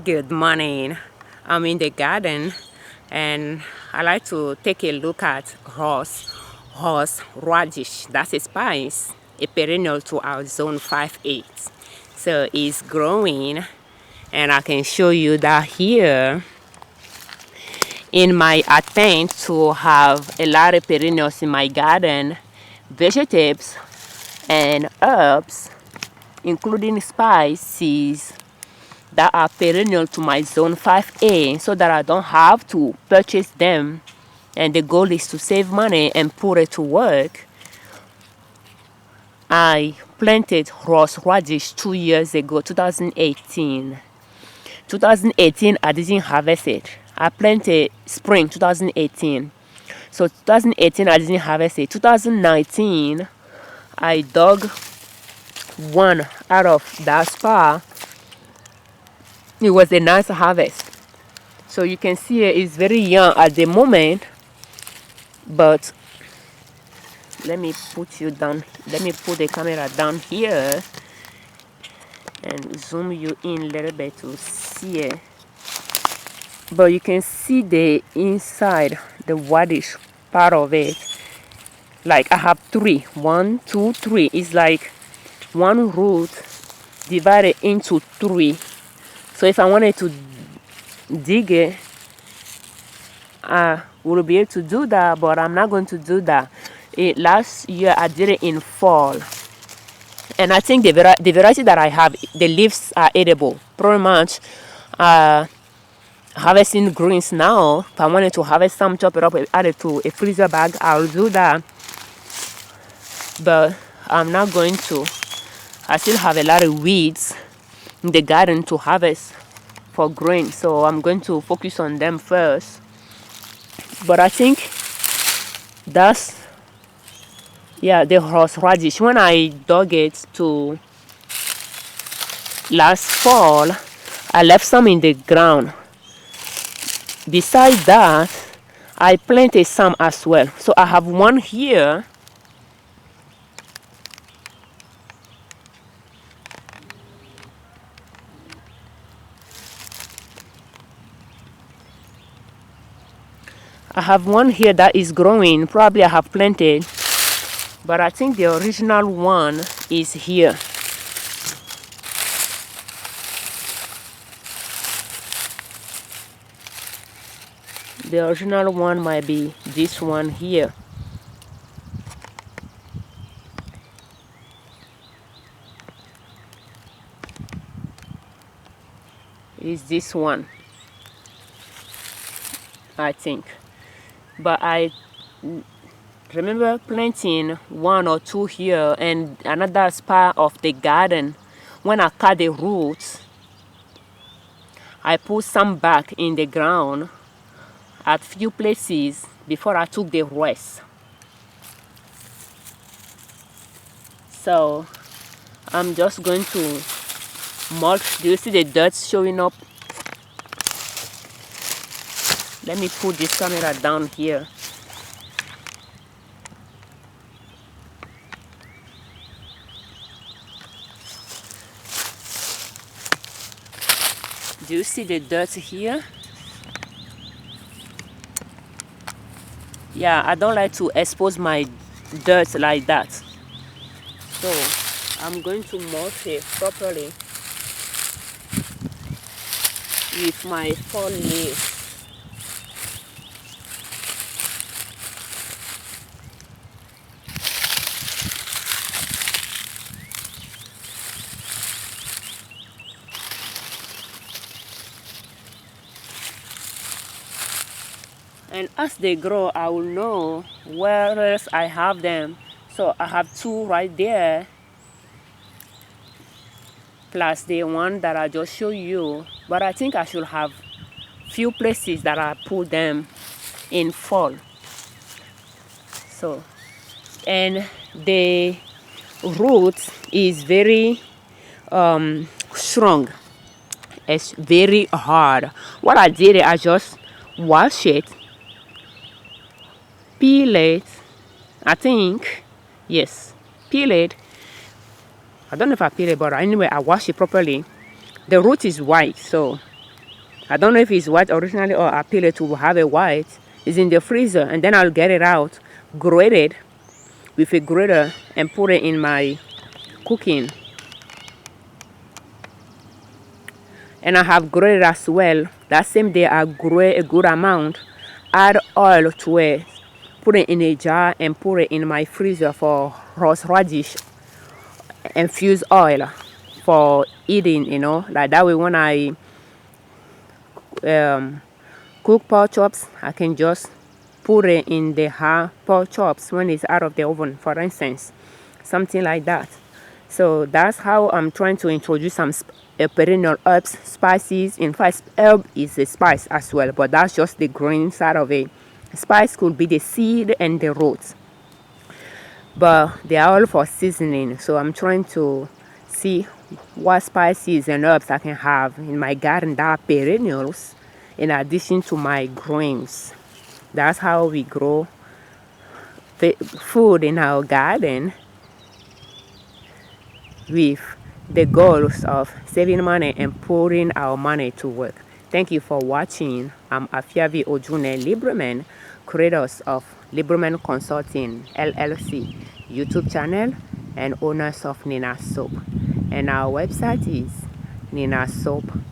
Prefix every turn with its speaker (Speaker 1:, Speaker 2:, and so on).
Speaker 1: Good morning. I'm in the garden and I like to take a look at horseradish. That's a spice, a perennial to our zone 5-8. So it's growing and I can show you that here. In my attempt to have a lot of perennials in my garden, vegetables and herbs, including spices, that are perennial to my zone 5A so that I don't have to purchase them, and the goal is to save money and put it to work. I planted horseradish 2 years ago, 2018. 2018 I didn't harvest it. I planted spring 2018. So 2018 I didn't harvest it. 2019 I dug one out of that spot. It was a nice harvest. So you can see it's very young at the moment, but let me put you down. Let me put the camera down here and zoom you in a little bit to see it. But you can see the inside, the whitish part of it. Like I have three. 1, 2, 3. It's like one root divided into 3. So if I wanted to dig it, I will be able to do that, but I'm not going to do that. Last year I did it in fall, and I think the variety that I have, the leaves are edible. Pretty much harvesting greens now. If I wanted to harvest some, chop it up, add it to a freezer bag, I'll do that, but I'm not going to. I still have a lot of weeds in the garden to harvest for grain, so I'm going to focus on them first. But I think that's, yeah, the horseradish. When I dug it to last fall, I left some in the ground. Besides that, I planted some as well. So I have one here. I have one here that is growing. Probably I have planted, but I think the original one is here. The original one might be this one here. Is this one, I think. But I remember planting 1 or 2 here and another spot of the garden. When I cut the roots, I put some back in the ground at few places before I took the rest. So I'm just going to mulch. Do you see the dirt showing up? Let me put this camera down here. Do you see the dirt here? Yeah, I don't like to expose my dirt like that. So I'm going to mulch it properly with my fall leaf. And as they grow, I will know where else I have them. So I have 2 right there, plus the one that I just showed you. But I think I should have few places that I put them in fall. So, and the root is very strong. It's very hard. What I did, I just wash it, peel it, I think, yes, peel it. I don't know if I peel it, but anyway, I wash it properly. The root is white, so I don't know if it's white originally or I peel it to have a white. It's in the freezer, and then I'll get it out, grate it with a grater, and put it in my cooking. And I have grated as well. That same day I grate a good amount, add oil to it, put it in a jar, and put it in my freezer for horseradish infused oil for eating, you know. Like that way when I cook pork chops, I can just put it in the hot pork chops when it's out of the oven, for instance, something like that. So that's how I'm trying to introduce some perennial herbs, spices. In fact, herb is a spice as well, but that's just the green side of it. Spice could be the seed and the roots, but they are all for seasoning. So I'm trying to see what spices and herbs I can have in my garden that are perennials in addition to my greens. That's how we grow food in our garden with the goals of saving money and putting our money to work. Thank you for watching. I'm Afiavi Ojune Liberman, creators of Liberman Consulting L.L.C YouTube channel and owners of Nina Soap. And our website is ninasoap.com.